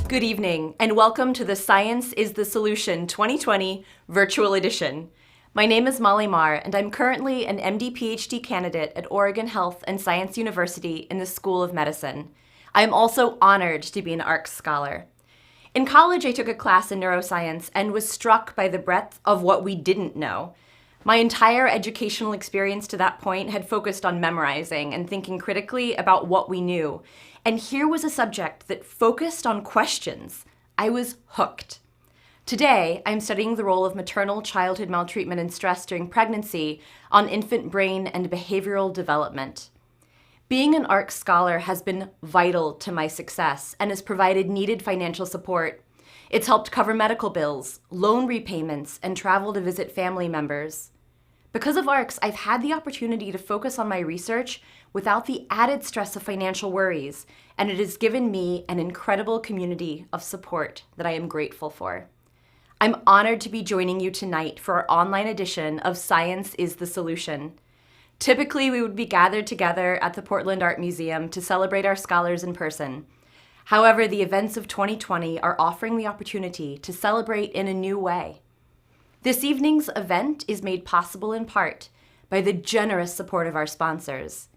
Good evening, and welcome to the Science is the Solution 2020 Virtual Edition. My name is Molly Marr, and I'm currently an MD-PhD candidate at Oregon Health and Science University in the School of Medicine. I am also honored to be an ARCS scholar. In college, I took a class in neuroscience and was struck by the breadth of what we didn't know. My entire educational experience to that point had focused on memorizing and thinking critically about what we knew. And here was a subject that focused on questions. I was hooked. Today, I'm studying the role of maternal childhood maltreatment and stress during pregnancy on infant brain and behavioral development. Being an ARCS scholar has been vital to my success and has provided needed financial support. It's helped cover medical bills, loan repayments, and travel to visit family members. Because of ARCS, I've had the opportunity to focus on my research without the added stress of financial worries, and it has given me an incredible community of support that I am grateful for. I'm honored to be joining you tonight for our online edition of Science is the Solution. Typically, we would be gathered together at the Portland Art Museum to celebrate our scholars in person. However, the events of 2020 are offering the opportunity to celebrate in a new way. This evening's event is made possible in part by the generous support of our sponsors.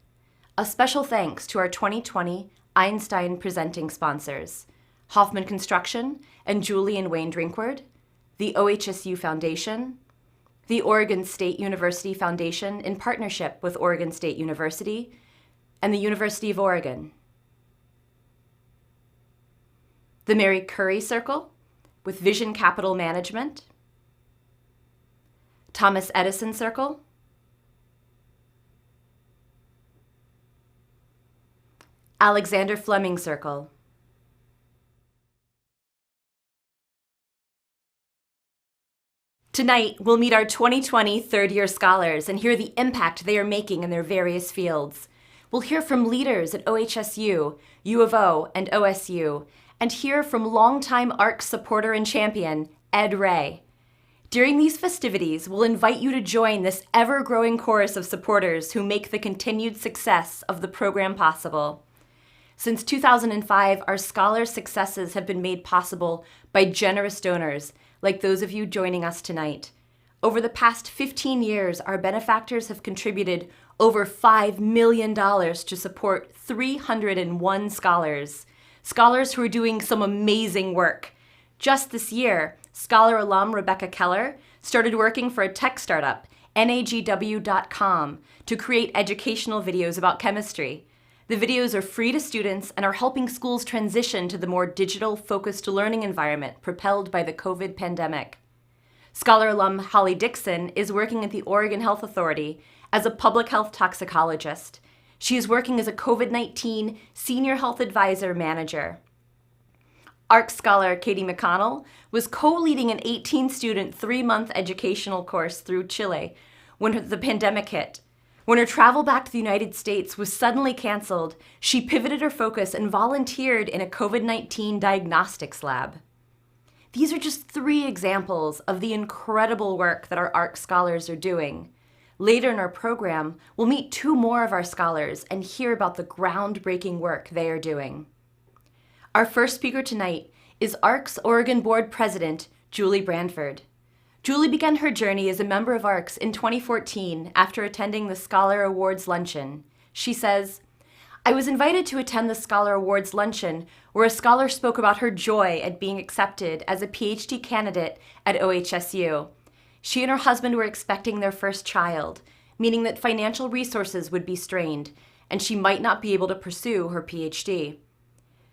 A special thanks to our 2020 Einstein presenting sponsors, Hoffman Construction and Julie and Wayne Drinkward, the OHSU Foundation, the Oregon State University Foundation in partnership with Oregon State University, and the University of Oregon. The Mary Curie Circle with Vision Capital Management, Thomas Edison Circle, Alexander Fleming Circle, Tonight, we'll meet our 2020 third-year scholars and hear the impact they are making in their various fields. We'll hear from leaders at OHSU, U of O, and OSU, and hear from longtime ARCS supporter and champion, Ed Ray. During these festivities, we'll invite you to join this ever-growing chorus of supporters who make the continued success of the program possible. Since 2005, our scholars' successes have been made possible by generous donors, like those of you joining us tonight. Over the past 15 years, our benefactors have contributed over $5 million to support 301 scholars who are doing some amazing work. Just this year, scholar alum Rebecca Keller started working for a tech startup, nagw.com, to create educational videos about chemistry. The videos are free to students and are helping schools transition to the more digital-focused learning environment propelled by the COVID pandemic. Scholar alum Holly Dixon is working at the Oregon Health Authority as a public health toxicologist. She is working as a COVID-19 Senior Health Advisor Manager. ARCS scholar Katie McConnell was co-leading an 18-student 3-month educational course through Chile when the pandemic hit. When her travel back to the United States was suddenly canceled, she pivoted her focus and volunteered in a COVID-19 diagnostics lab. These are just 3 examples of the incredible work that our ARCS scholars are doing. Later in our program, we'll meet 2 more of our scholars and hear about the groundbreaking work they are doing. Our first speaker tonight is ARCS Oregon Board President, Julie Branford. Julie began her journey as a member of ARCS in 2014 after attending the Scholar Awards Luncheon. She says, "I was invited to attend the Scholar Awards Luncheon where a scholar spoke about her joy at being accepted as a PhD candidate at OHSU. She and her husband were expecting their first child, meaning that financial resources would be strained, and she might not be able to pursue her PhD.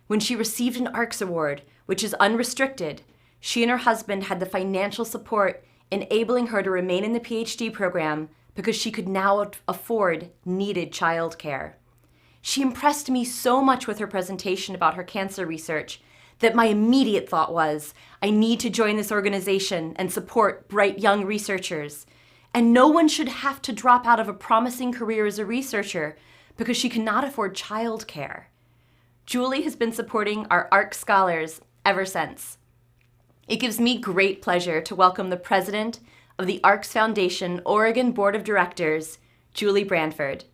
When she received an ARCS award, which is unrestricted, she and her husband had the financial support enabling her to remain in the PhD program because she could now afford needed childcare. She impressed me so much with her presentation about her cancer research that my immediate thought was, I need to join this organization and support bright young researchers. And no one should have to drop out of a promising career as a researcher because she cannot afford childcare." Julie has been supporting our ARCS scholars ever since. It gives me great pleasure to welcome the president of the ARCS Foundation Oregon Board of Directors, Julie Branford.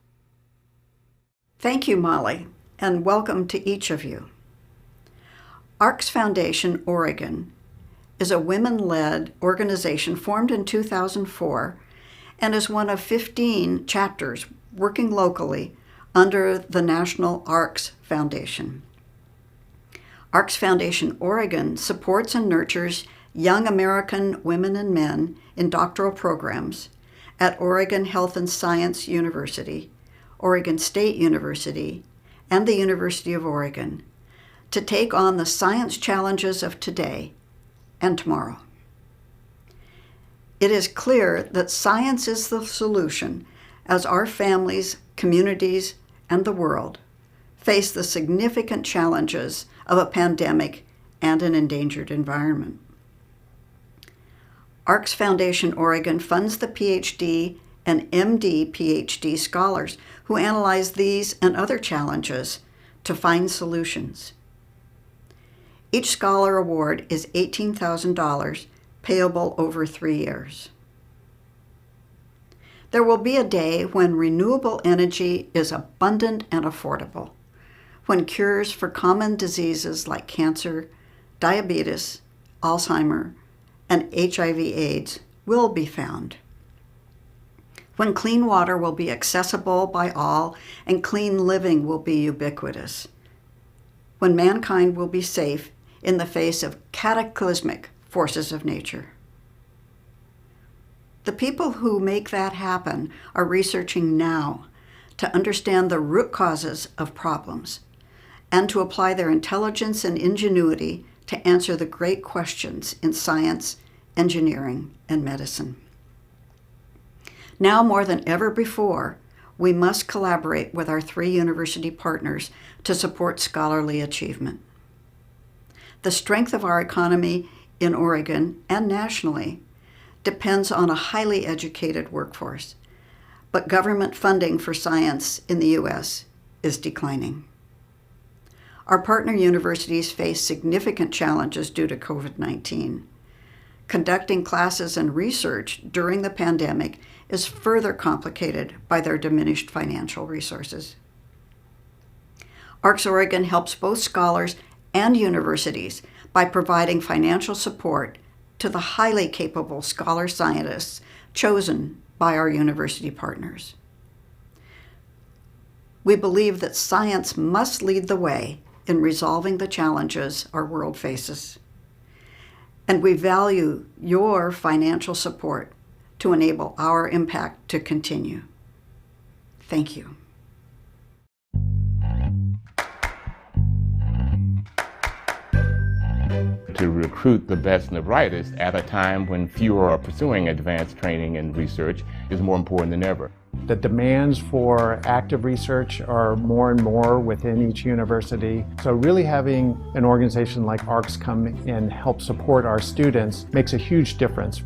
Thank you, Molly, and welcome to each of you. ARCS Foundation Oregon is a women-led organization formed in 2004 and is one of 15 chapters working locally under the National ARCS Foundation. ARCS Foundation Oregon supports and nurtures young American women and men in doctoral programs at Oregon Health and Science University, Oregon State University, and the University of Oregon to take on the science challenges of today and tomorrow. It is clear that science is the solution as our families, communities, and the world face the significant challenges of a pandemic and an endangered environment. ARCS Foundation Oregon funds the PhD and MD PhD scholars who analyze these and other challenges to find solutions. Each scholar award is $18,000, payable over 3 years. There will be a day when renewable energy is abundant and affordable, when cures for common diseases like cancer, diabetes, Alzheimer's, and HIV/AIDS will be found, when clean water will be accessible by all and clean living will be ubiquitous, when mankind will be safe in the face of cataclysmic forces of nature. The people who make that happen are researching now to understand the root causes of problems and to apply their intelligence and ingenuity to answer the great questions in science, engineering, and medicine. Now more than ever before, we must collaborate with our 3 university partners to support scholarly achievement. The strength of our economy in Oregon and nationally depends on a highly educated workforce, but government funding for science in the U.S. is declining. Our partner universities face significant challenges due to COVID-19. Conducting classes and research during the pandemic is further complicated by their diminished financial resources. ARCS Oregon helps both scholars and universities by providing financial support to the highly capable scholar scientists chosen by our university partners. We believe that science must lead the way in resolving the challenges our world faces, and we value your financial support to enable our impact to continue. Thank you. To recruit the best and the brightest at a time when fewer are pursuing advanced training and research is more important than ever. The demands for active research are more and more within each university. So really having an organization like ARCS come and help support our students makes a huge difference.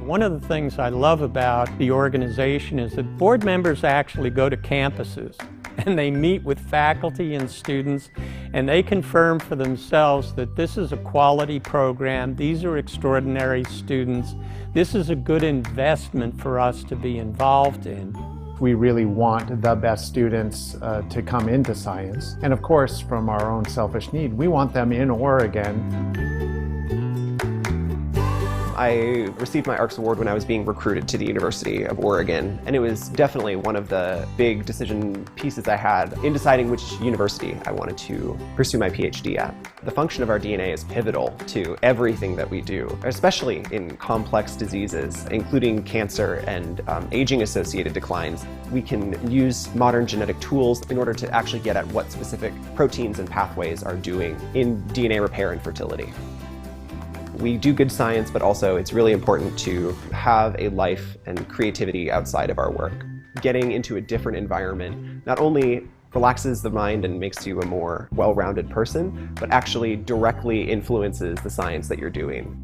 One of the things I love about the organization is that board members actually go to campuses and they meet with faculty and students, and they confirm for themselves that this is a quality program, these are extraordinary students, this is a good investment for us to be involved in. We really want the best students to come into science. And of course, from our own selfish need, we want them in Oregon. I received my ARCS award when I was being recruited to the University of Oregon, and it was definitely one of the big decision pieces I had in deciding which university I wanted to pursue my PhD at. The function of our DNA is pivotal to everything that we do, especially in complex diseases, including cancer and aging-associated declines. We can use modern genetic tools in order to actually get at what specific proteins and pathways are doing in DNA repair and fertility. We do good science, but also it's really important to have a life and creativity outside of our work. Getting into a different environment not only relaxes the mind and makes you a more well-rounded person, but actually directly influences the science that you're doing.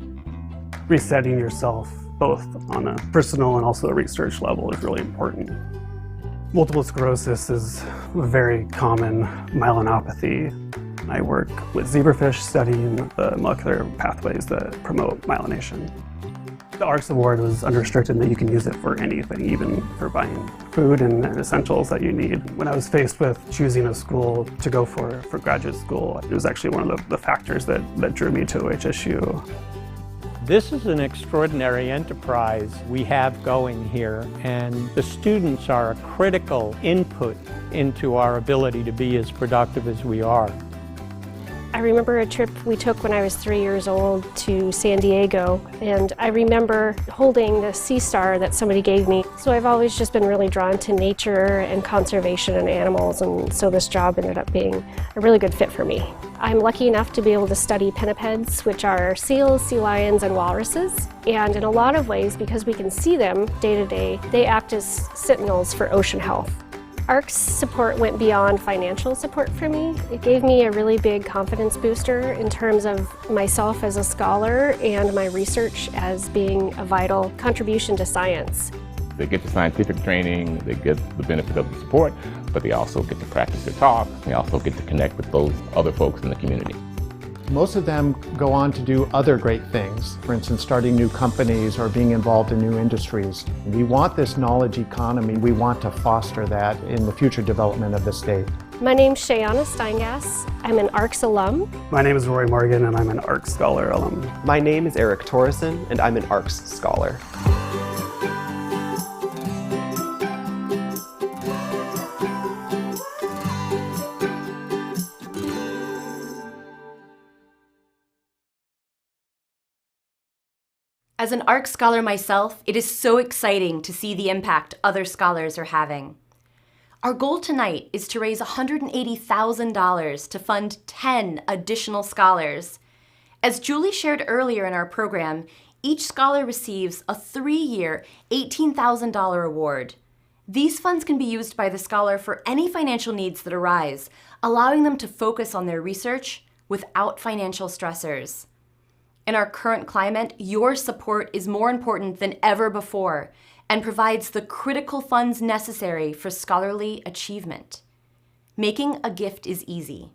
Resetting yourself, both on a personal and also a research level, is really important. Multiple sclerosis is a very common myelopathy. I work with zebrafish studying the molecular pathways that promote myelination. The ARCS award was unrestricted, that you can use it for anything, even for buying food and essentials that you need. When I was faced with choosing a school to go for graduate school, it was actually one of the factors that drew me to OHSU. This is an extraordinary enterprise we have going here, and the students are a critical input into our ability to be as productive as we are. I remember a trip we took when I was 3 years old to San Diego, and I remember holding the sea star that somebody gave me. So I've always just been really drawn to nature and conservation and animals, and so this job ended up being a really good fit for me. I'm lucky enough to be able to study pinnipeds, which are seals, sea lions, and walruses. And in a lot of ways, because we can see them day to day, they act as sentinels for ocean health. ARCS support went beyond financial support for me. It gave me a really big confidence booster in terms of myself as a scholar and my research as being a vital contribution to science. They get the scientific training, they get the benefit of the support, but they also get to practice their talk. They also get to connect with those other folks in the community. Most of them go on to do other great things, for instance, starting new companies or being involved in new industries. We want this knowledge economy. We want to foster that in the future development of the state. My name's Shayana Steingass. I'm an ARCS alum. My name is Roy Morgan, and I'm an ARCS Scholar alum. My name is Eric Torreson, and I'm an ARCS Scholar. As an ARCS scholar myself, it is so exciting to see the impact other scholars are having. Our goal tonight is to raise $180,000 to fund 10 additional scholars. As Julie shared earlier in our program, each scholar receives a 3-year, $18,000 award. These funds can be used by the scholar for any financial needs that arise, allowing them to focus on their research without financial stressors. In our current climate, your support is more important than ever before and provides the critical funds necessary for scholarly achievement. Making a gift is easy.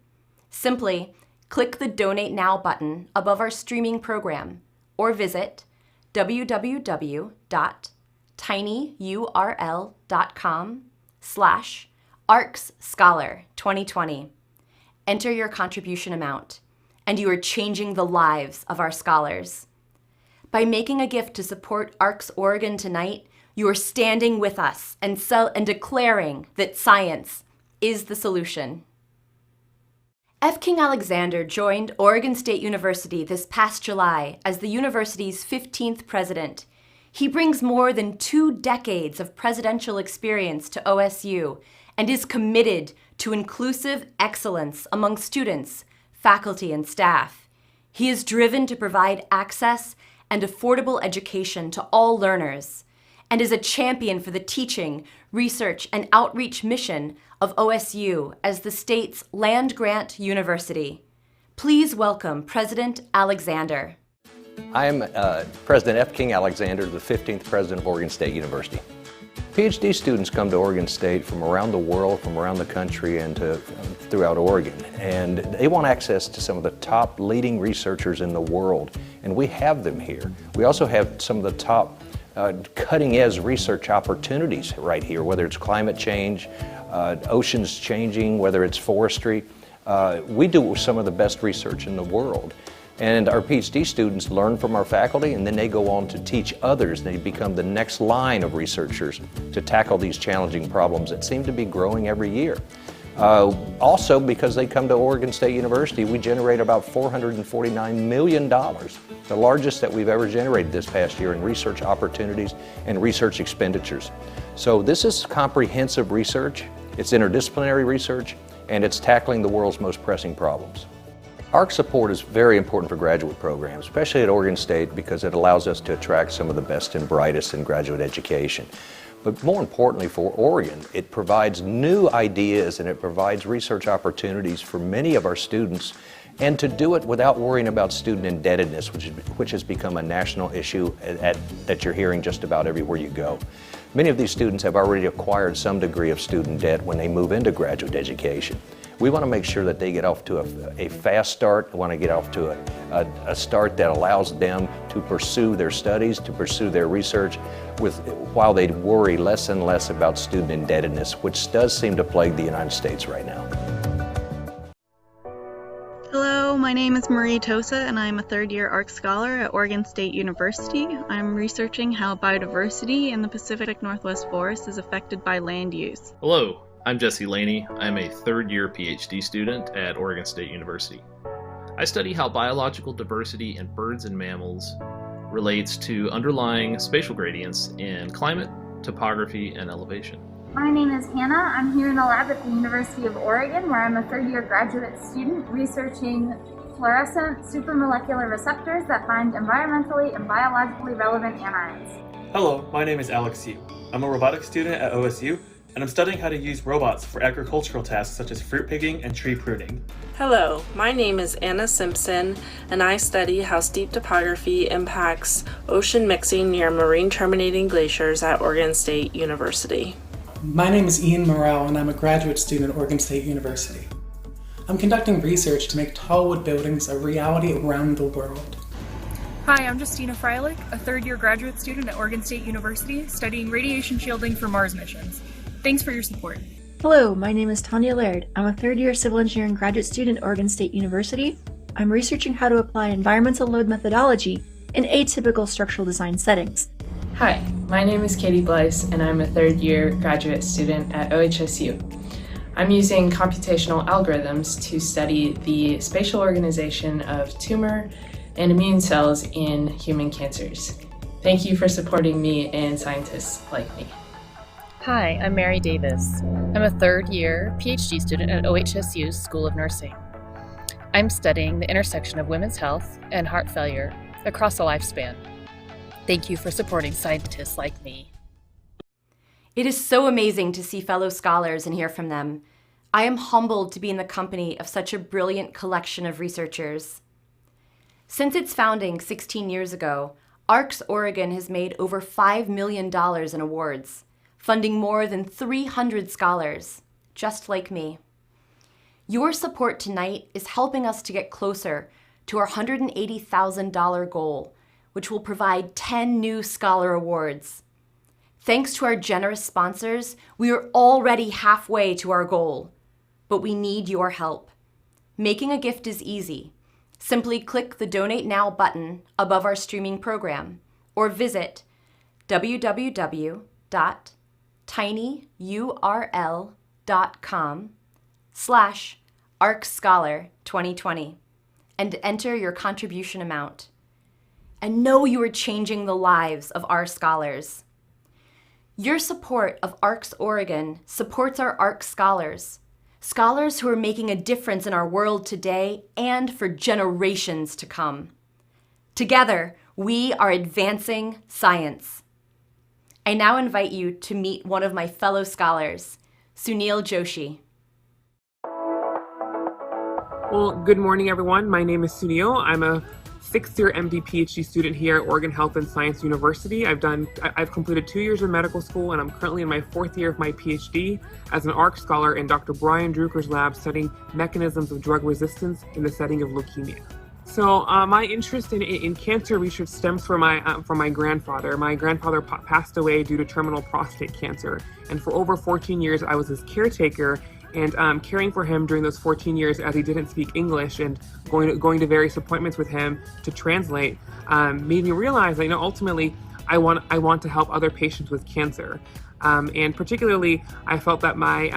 Simply click the Donate Now button above our streaming program or visit www.tinyurl.com/ARCSScholar2020. Enter your contribution amount, and you are changing the lives of our scholars. By making a gift to support ARCS Oregon tonight, you are standing with us and declaring that science is the solution. F. King Alexander joined Oregon State University this past July as the university's 15th president. He brings more than 2 decades of presidential experience to OSU and is committed to inclusive excellence among students, faculty, and staff. He is driven to provide access and affordable education to all learners, and is a champion for the teaching, research, and outreach mission of OSU as the state's land-grant university. Please welcome President Alexander. I am President F. King Alexander, the 15th President of Oregon State University. PhD students come to Oregon State from around the world, from around the country, and throughout Oregon. And they want access to some of the top leading researchers in the world, and we have them here. We also have some of the top cutting-edge research opportunities right here, whether it's climate change, oceans changing, whether it's forestry. We do some of the best research in the world. And our PhD students learn from our faculty, and then they go on to teach others. They become the next line of researchers to tackle these challenging problems that seem to be growing every year. Also, because they come to Oregon State University, we generate about $449 million, the largest that we've ever generated this past year in research opportunities and research expenditures. So this is comprehensive research, it's interdisciplinary research, and it's tackling the world's most pressing problems. ARCS support is very important for graduate programs, especially at Oregon State, because it allows us to attract some of the best and brightest in graduate education. But more importantly for Oregon, it provides new ideas and it provides research opportunities for many of our students, and to do it without worrying about student indebtedness, which has become a national issue that you're hearing just about everywhere you go. Many of these students have already acquired some degree of student debt when they move into graduate education. We want to make sure that they get off to a fast start. We want to get off to a start that allows them to pursue their studies, to pursue their research, while they worry less and less about student indebtedness, which does seem to plague the United States right now. Hello, my name is Marie Tosa, and I'm a third-year ARCS scholar at Oregon State University. I'm researching how biodiversity in the Pacific Northwest Forest is affected by land use. Hello, I'm Jesse Laney. I'm a third-year PhD student at Oregon State University. I study how biological diversity in birds and mammals relates to underlying spatial gradients in climate, topography, and elevation. My name is Hannah. I'm here in the lab at the University of Oregon, where I'm a third-year graduate student researching fluorescent supramolecular receptors that bind environmentally and biologically relevant anions. Hello, my name is Alex Yu. I'm a robotics student at OSU, and I'm studying how to use robots for agricultural tasks such as fruit picking and tree pruning. Hello, my name is Anna Simpson, and I study how steep topography impacts ocean mixing near marine terminating glaciers at Oregon State University. My name is Ian Morrell, and I'm a graduate student at Oregon State University. I'm conducting research to make tall wood buildings a reality around the world. Hi, I'm Justina Freilich, a third-year graduate student at Oregon State University, studying radiation shielding for Mars missions. Thanks for your support. Hello, my name is Tanya Laird. I'm a third-year civil engineering graduate student at Oregon State University. I'm researching how to apply environmental load methodology in atypical structural design settings. Hi, my name is Katie Blyce, and I'm a third-year graduate student at OHSU. I'm using computational algorithms to study the spatial organization of tumor and immune cells in human cancers. Thank you for supporting me and scientists like me. Hi, I'm Mary Davis. I'm a third-year PhD student at OHSU's School of Nursing. I'm studying the intersection of women's health and heart failure across a lifespan. Thank you for supporting scientists like me. It is so amazing to see fellow scholars and hear from them. I am humbled to be in the company of such a brilliant collection of researchers. Since its founding 16 years ago, ARCS Oregon has made over $5 million in awards, funding more than 300 scholars, just like me. Your support tonight is helping us to get closer to our $180,000 goal, which will provide 10 new scholar awards. Thanks to our generous sponsors, we are already halfway to our goal, but we need your help. Making a gift is easy. Simply click the Donate Now button above our streaming program or visit www.tinyurl.com/ArcsScholar2020 and enter your contribution amount. And know you are changing the lives of our scholars. Your support of ARCS Oregon supports our ARCS scholars, scholars who are making a difference in our world today and for generations to come. Together, we are advancing science. I now invite you to meet one of my fellow scholars, Sunil Joshi. Well, good morning, everyone. My name is Sunil. I'm a sixth-year MD PhD student here at Oregon Health and Science University. I've completed 2 years of medical school, and I'm currently in my 4th year of my PhD as an ARC scholar in Dr. Brian Druker's lab studying mechanisms of drug resistance in the setting of leukemia. So my interest in cancer research stems from my grandfather. My grandfather passed away due to terminal prostate cancer, and for over 14 years I was his caretaker. And caring for him during those 14 years as he didn't speak English and going to various appointments with him to translate made me realize that, ultimately I want to help other patients with cancer. And particularly, I felt that my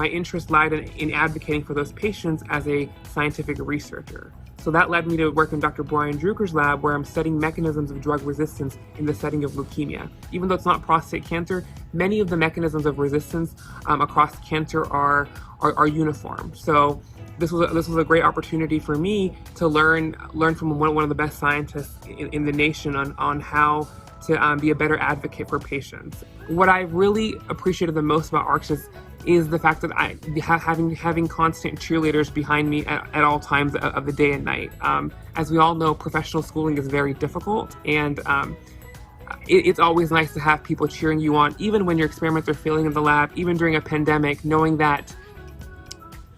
interest lied in advocating for those patients as a scientific researcher. So that led me to work in Dr. Brian Druker's lab, where I'm studying mechanisms of drug resistance in the setting of leukemia. Even though it's not prostate cancer, many of the mechanisms of resistance across cancer are uniform. So this was a great opportunity for me to learn from one of the best scientists in the nation on how to be a better advocate for patients. What I really appreciated the most about ARCS is the fact that having constant cheerleaders behind me at all times of the day and night. As we all know, professional schooling is very difficult, and it's always nice to have people cheering you on, even when your experiments are failing in the lab, even during a pandemic, knowing that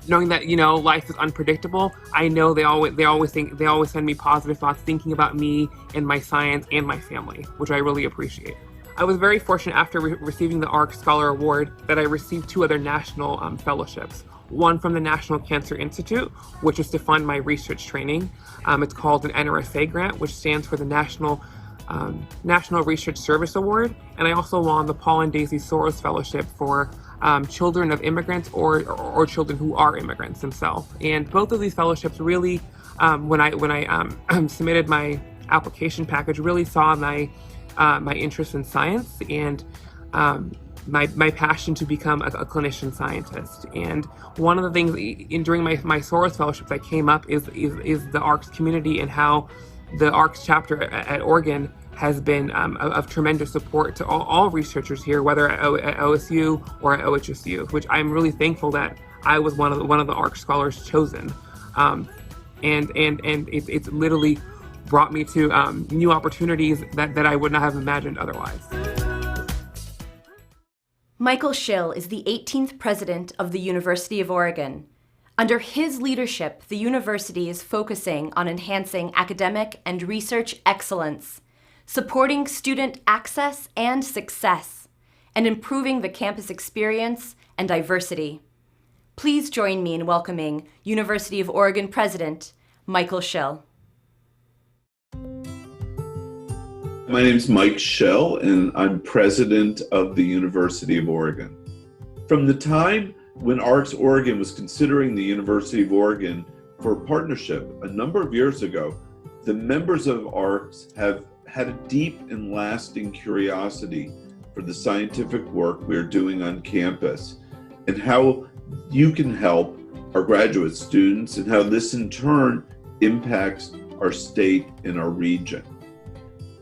knowing that, you know, life is unpredictable, I know they always send me positive thoughts, thinking about me and my science and my family, which I really appreciate. I was very fortunate after receiving the ARCS Scholar Award that I received 2 other national fellowships. One from the National Cancer Institute, which is to fund my research training. It's called an NRSA grant, which stands for the National Research Service Award. And I also won the Paul and Daisy Soros Fellowship for children of immigrants or children who are immigrants themselves. And both of these fellowships really, when I submitted my application package, really saw my interest in science and my passion to become a clinician scientist. And one of the things during my Soros Fellowship that came up is the ARCS community and how the ARCS chapter at Oregon has been of tremendous support to all researchers here, whether at OSU or at OHSU, which I'm really thankful that I was one of the ARCS scholars chosen. And it's literally brought me to new opportunities that I would not have imagined otherwise. Michael Schill is the 18th president of the University of Oregon. Under his leadership, the university is focusing on enhancing academic and research excellence, supporting student access and success, and improving the campus experience and diversity. Please join me in welcoming University of Oregon President Michael Schill. My name is Mike Schill, and I'm president of the University of Oregon. From the time when ARCS Oregon was considering the University of Oregon for a partnership a number of years ago, the members of ARCS have had a deep and lasting curiosity for the scientific work we're doing on campus and how you can help our graduate students and how this in turn impacts our state and our region.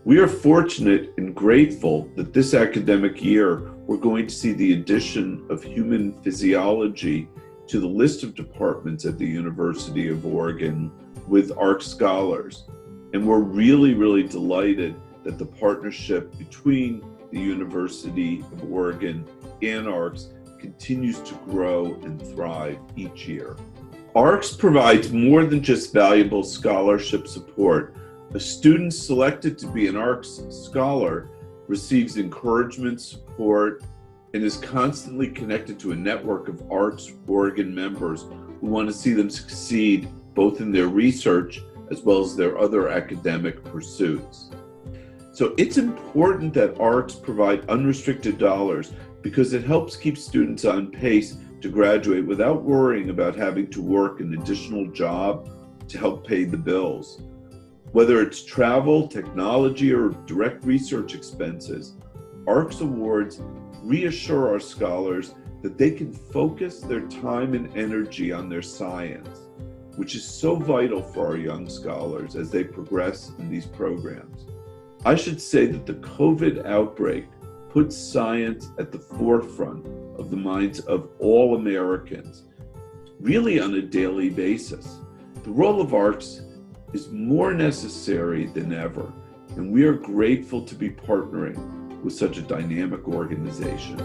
We are fortunate and grateful that this academic year we're going to see the addition of human physiology to the list of departments at the University of Oregon with ARCS scholars. And we're really, really delighted that the partnership between the University of Oregon and ARCS continues to grow and thrive each year. ARCS provides more than just valuable scholarship support. A student selected to be an ARCS scholar receives encouragement, support, and is constantly connected to a network of ARCS Oregon members who want to see them succeed both in their research as well as their other academic pursuits. So it's important that ARCS provide unrestricted dollars because it helps keep students on pace to graduate without worrying about having to work an additional job to help pay the bills. Whether it's travel, technology, or direct research expenses, ARCS awards reassure our scholars that they can focus their time and energy on their science, which is so vital for our young scholars as they progress in these programs. I should say that the COVID outbreak puts science at the forefront of the minds of all Americans, really on a daily basis. The role of ARCS is more necessary than ever, and we are grateful to be partnering with such a dynamic organization.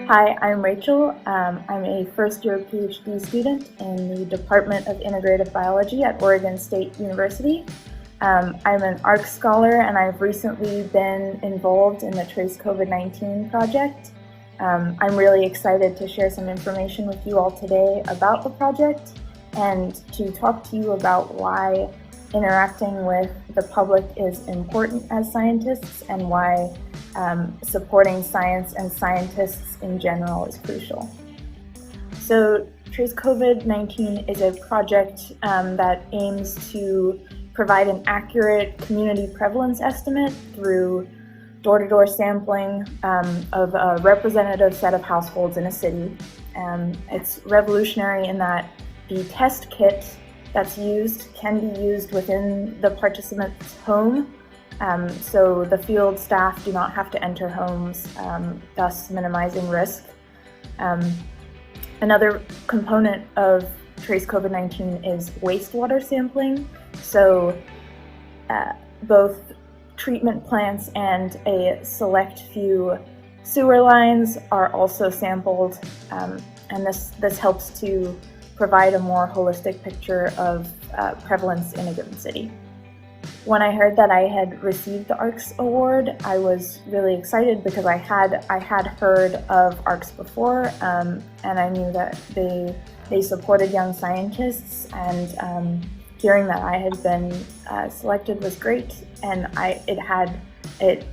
Hi, I'm Rachel. I'm a first-year PhD student in the Department of Integrative Biology at Oregon State University. I'm an ARCS scholar, and I've recently been involved in the Trace COVID-19 project. I'm really excited to share some information with you all today about the project and to talk to you about why interacting with the public is important as scientists and why supporting science and scientists in general is crucial. So Trace COVID-19 is a project that aims to provide an accurate community prevalence estimate through door-to-door sampling of a representative set of households in a city. It's revolutionary in that the test kit that's used can be used within the participant's home, so the field staff do not have to enter homes, thus minimizing risk. Another component of Trace COVID-19 is wastewater sampling. So both treatment plants and a select few Sewer lines are also sampled, and this helps to provide a more holistic picture of prevalence in a given city. When I heard that I had received the ARCS award, I was really excited because I had heard of ARCS before, and I knew that they supported young scientists, and hearing that I had been selected was great. And it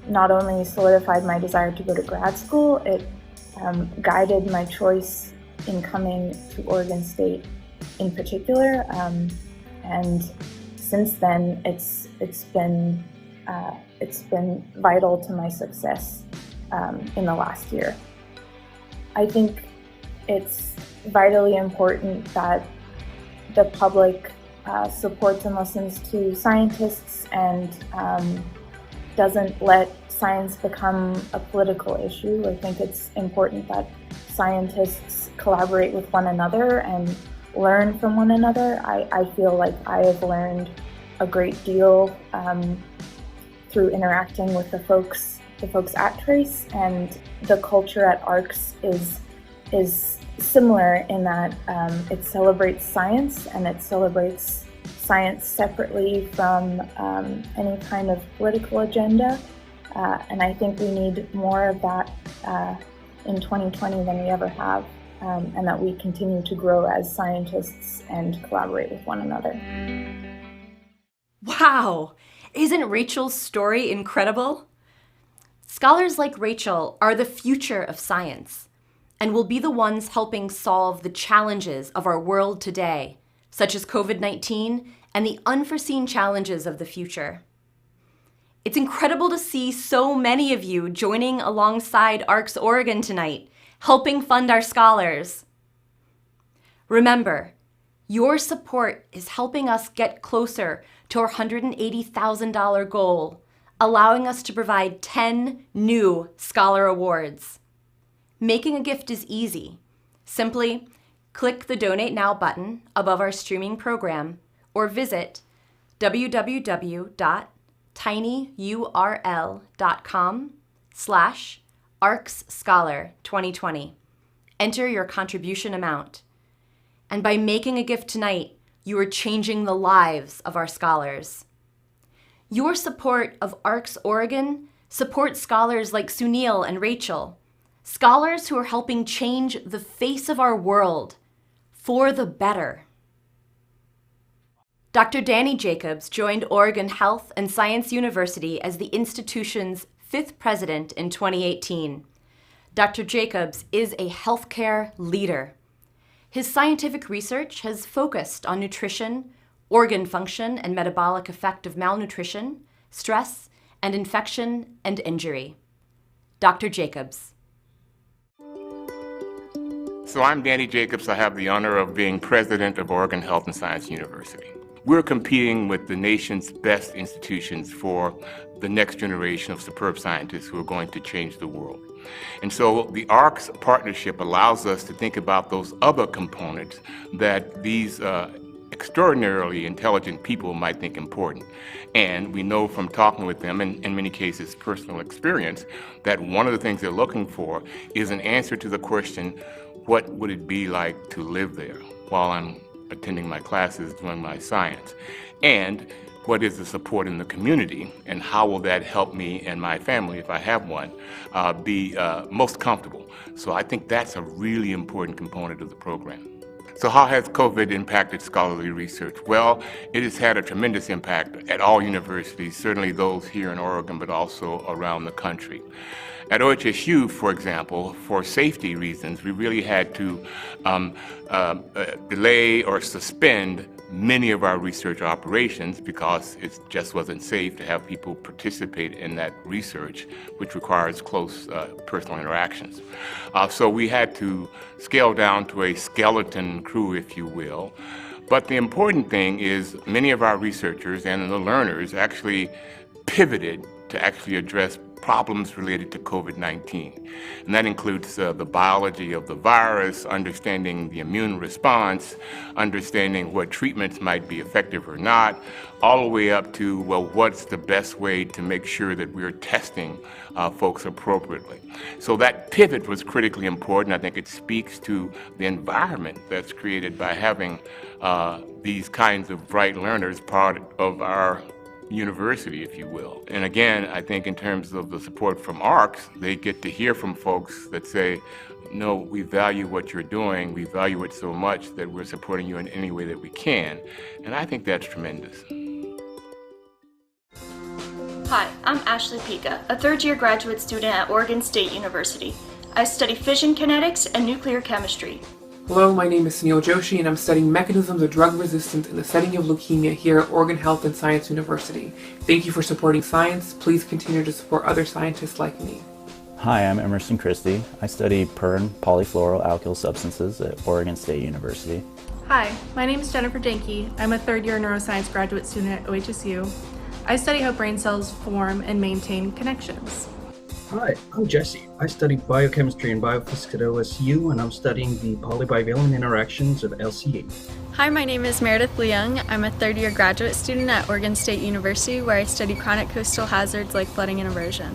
not only solidified my desire to go to grad school, it guided my choice in coming to Oregon State in particular, and since then it's been vital to my success in the last year. I think it's vitally important that the public supports and listens to scientists and doesn't let science become a political issue. I think it's important that scientists collaborate with one another and learn from one another. I feel like I have learned a great deal through interacting with the folks at Trace, and the culture at ARCS is similar in that it celebrates science, and it celebrates science separately from any kind of political agenda, and I think we need more of that in 2020 than we ever have, and that we continue to grow as scientists and collaborate with one another. Wow! Isn't Rachel's story incredible? Scholars like Rachel are the future of science and will be the ones helping solve the challenges of our world today, such as COVID-19 and the unforeseen challenges of the future. It's incredible to see so many of you joining alongside ARCS Oregon tonight, helping fund our scholars. Remember, your support is helping us get closer to our $180,000 goal, allowing us to provide 10 new scholar awards. Making a gift is easy. Simply click the Donate Now button above our streaming program or visit www.tinyurl.com/ARCSScholar2020. Enter your contribution amount. And by making a gift tonight, you are changing the lives of our scholars. Your support of ARCS Oregon supports scholars like Sunil and Rachel, scholars who are helping change the face of our world for the better. Dr. Danny Jacobs joined Oregon Health and Science University as the institution's 5th president in 2018. Dr. Jacobs is a healthcare leader. His scientific research has focused on nutrition, organ function and metabolic effect of malnutrition, stress, and infection and injury. Dr. Jacobs. So I'm Danny Jacobs. I have the honor of being president of Oregon Health and Science University. We're competing with the nation's best institutions for the next generation of superb scientists who are going to change the world. And so the ARCS partnership allows us to think about those other components that these extraordinarily intelligent people might think important. And we know from talking with them, and in many cases personal experience, that one of the things they're looking for is an answer to the question, what would it be like to live there while I'm attending my classes, doing my science? And what is the support in the community, and how will that help me and my family, if I have one, be most comfortable? So I think that's a really important component of the program. So how has COVID impacted scholarly research? Well, it has had a tremendous impact at all universities, certainly those here in Oregon, but also around the country. At OHSU, for example, for safety reasons, we really had to delay or suspend many of our research operations because it just wasn't safe to have people participate in that research, which requires close personal interactions. So we had to scale down to a skeleton crew, if you will. But the important thing is many of our researchers and the learners actually pivoted to actually address problems related to COVID-19. And that includes the biology of the virus, understanding the immune response, understanding what treatments might be effective or not, all the way up to, well, what's the best way to make sure that we're testing folks appropriately. So that pivot was critically important. I think it speaks to the environment that's created by having these kinds of bright learners part of our university, if you will. And again, I think in terms of the support from ARCS, they get to hear from folks that say, no, we value what you're doing, we value it so much that we're supporting you in any way that we can. And I think that's tremendous. Hi, I'm Ashley Pika, a third-year graduate student at Oregon State University. I study fission kinetics and nuclear chemistry. Hello, my name is Sunil Joshi, and I'm studying mechanisms of drug resistance in the setting of leukemia here at Oregon Health and Science University. Thank you for supporting science. Please continue to support other scientists like me. Hi, I'm Emerson Christie. I study per and polyfluoroalkyl substances at Oregon State University. Hi, my name is Jennifer Danke. I'm a third-year neuroscience graduate student at OHSU. I study how brain cells form and maintain connections. Hi, I'm Jesse. I study biochemistry and biophysics at OSU, and I'm studying the polybivalent interactions of LCA. Hi, my name is Meredith Leung. I'm a third-year graduate student at Oregon State University, where I study chronic coastal hazards like flooding and erosion.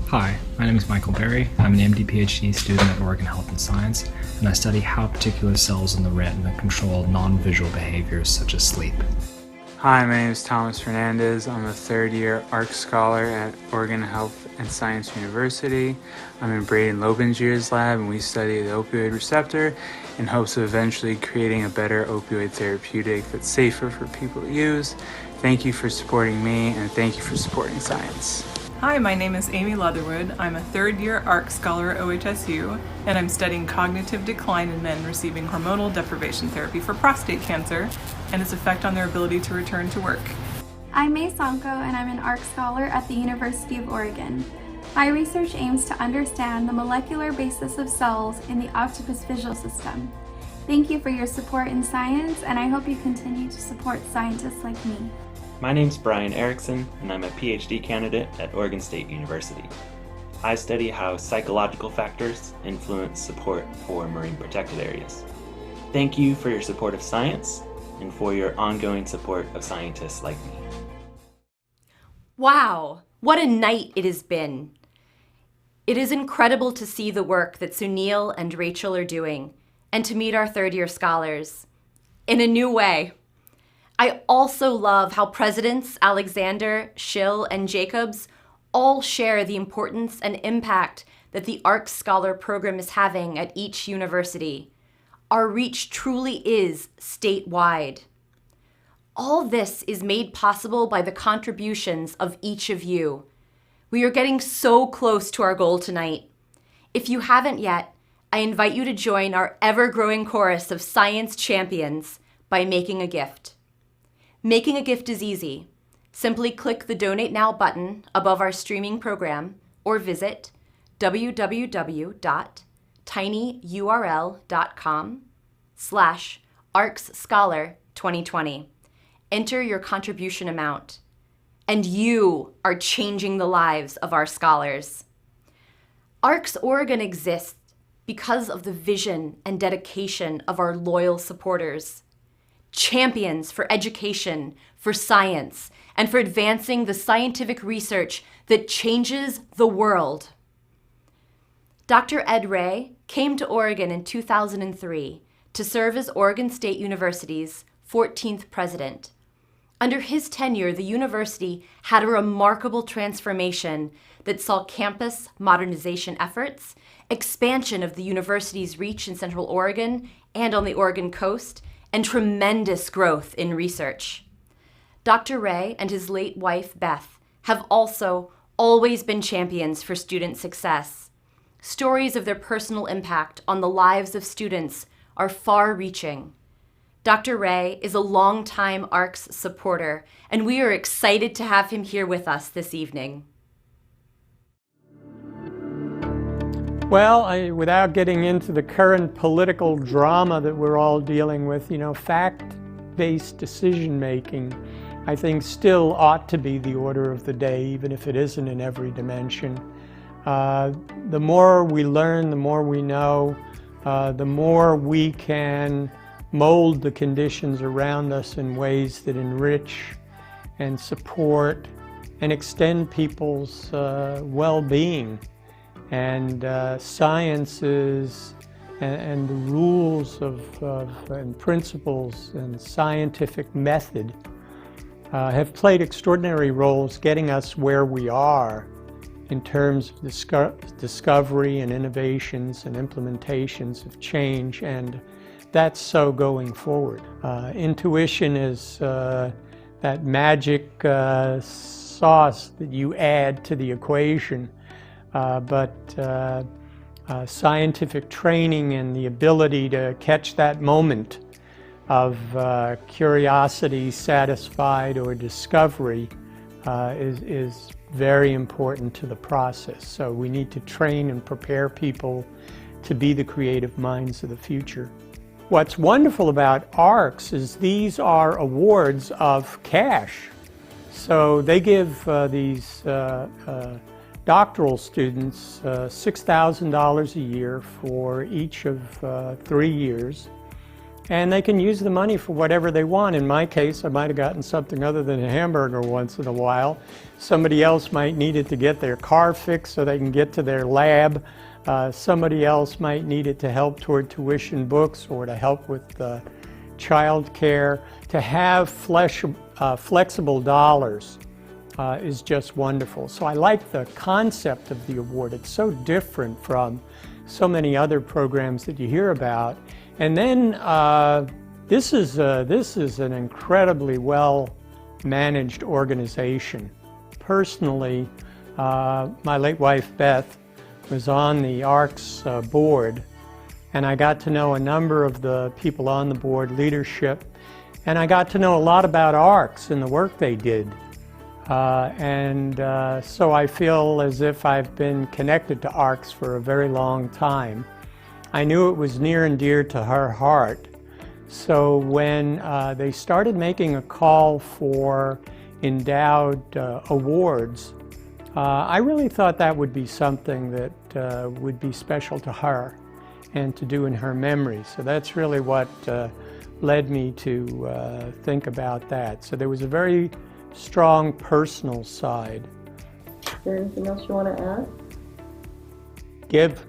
Hi, my name is Michael Berry. I'm an MD PhD student at Oregon Health and Science, and I study how particular cells in the retina control non-visual behaviors such as sleep. Hi, my name is Thomas Fernandez. I'm a third-year ARCS scholar at Oregon Health and Science University. I'm in Braden Lobengier's lab, and we study the opioid receptor in hopes of eventually creating a better opioid therapeutic that's safer for people to use. Thank you for supporting me, and thank you for supporting science. Hi, my name is Amy Leatherwood. I'm a third-year ARCS scholar at OHSU, and I'm studying cognitive decline in men receiving hormonal deprivation therapy for prostate cancer and its effect on their ability to return to work. I'm May Sanko, and I'm an ARCS scholar at the University of Oregon. My research aims to understand the molecular basis of cells in the octopus visual system. Thank you for your support in science, and I hope you continue to support scientists like me. My name's Brian Erickson, and I'm a PhD candidate at Oregon State University. I study how psychological factors influence support for marine protected areas. Thank you for your support of science and for your ongoing support of scientists like me. Wow, what a night it has been. It is incredible to see the work that Sunil and Rachel are doing and to meet our third-year scholars in a new way. I also love how Presidents Alexander, Schill, and Jacobs all share the importance and impact that the ARCS Scholar Program is having at each university. Our reach truly is statewide. All this is made possible by the contributions of each of you. We are getting so close to our goal tonight. If you haven't yet, I invite you to join our ever-growing chorus of science champions by making a gift. Making a gift is easy. Simply click the Donate Now button above our streaming program or visit www.tinyurl.com/ARCSScholar2020. Enter your contribution amount, and you are changing the lives of our scholars. ARCS Oregon exists because of the vision and dedication of our loyal supporters. Champions for education, for science, and for advancing the scientific research that changes the world. Dr. Ed Ray came to Oregon in 2003 to serve as Oregon State University's 14th president. Under his tenure, the university had a remarkable transformation that saw campus modernization efforts, expansion of the university's reach in Central Oregon and on the Oregon coast, and tremendous growth in research. Dr. Ray and his late wife, Beth, have also always been champions for student success. Stories of their personal impact on the lives of students are far-reaching. Dr. Ray is a longtime ARCS supporter, and we are excited to have him here with us this evening. Well, without getting into the current political drama that we're all dealing with, fact-based decision-making I think still ought to be the order of the day, even if it isn't in every dimension. The more we learn, the more we know, the more we can mold the conditions around us in ways that enrich and support and extend people's well-being. And sciences and the rules and principles and scientific method have played extraordinary roles getting us where we are in terms of discovery and innovations and implementations of change, and that's so going forward. Intuition is that magic sauce that you add to the equation, but scientific training and the ability to catch that moment of curiosity satisfied or discovery is very important to the process. So we need to train and prepare people to be the creative minds of the future. What's wonderful about ARCS is these are awards of cash. So they give these doctoral students $6,000 a year for each of 3 years. And they can use the money for whatever they want. In my case, I might have gotten something other than a hamburger once in a while. Somebody else might need it to get their car fixed so they can get to their lab. Somebody else might need it to help toward tuition books or to help with child care. To have flexible dollars is just wonderful. So I like the concept of the award. It's so different from so many other programs that you hear about. And then this is an incredibly well-managed organization. Personally, my late wife Beth was on the ARCS board, and I got to know a number of the people on the board, leadership, and I got to know a lot about ARCS and the work they did. So I feel as if I've been connected to ARCS for a very long time. I knew it was near and dear to her heart. So when they started making a call for endowed awards, I really thought that would be something that would be special to her and to do in her memory. So that's really what led me to think about that. So there was a very strong personal side. Is there anything else you want to add? Give.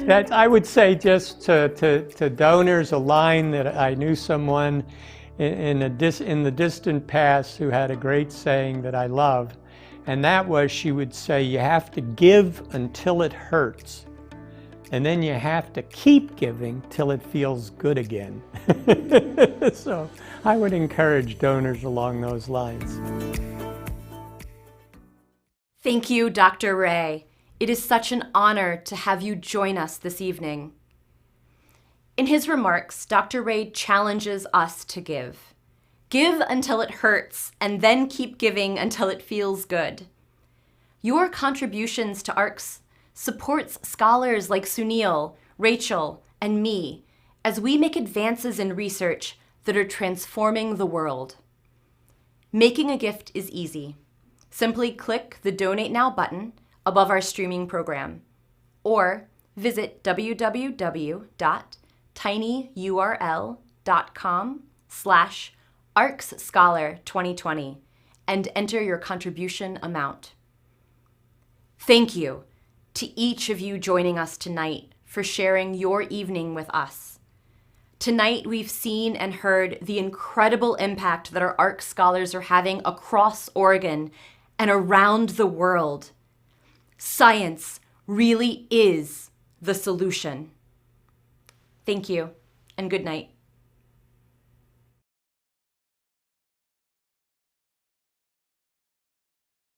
That's, I would say, just to donors, a line that I knew someone in the distant past who had a great saying that I love, and that was, she would say, you have to give until it hurts, and then you have to keep giving till it feels good again. So I would encourage donors along those lines. Thank you, Dr. Ray. It is such an honor to have you join us this evening. In his remarks, Dr. Ray challenges us to give. Give until it hurts, and then keep giving until it feels good. Your contributions to ARCS supports scholars like Sunil, Rachel, and me as we make advances in research that are transforming the world. Making a gift is easy. Simply click the Donate Now button above our streaming program, or visit www.tinyurl.com/ArcsScholar2020 and enter your contribution amount. Thank you to each of you joining us tonight for sharing your evening with us. Tonight, we've seen and heard the incredible impact that our ARCS scholars are having across Oregon and around the world. Science really is the solution. Thank you, and good night.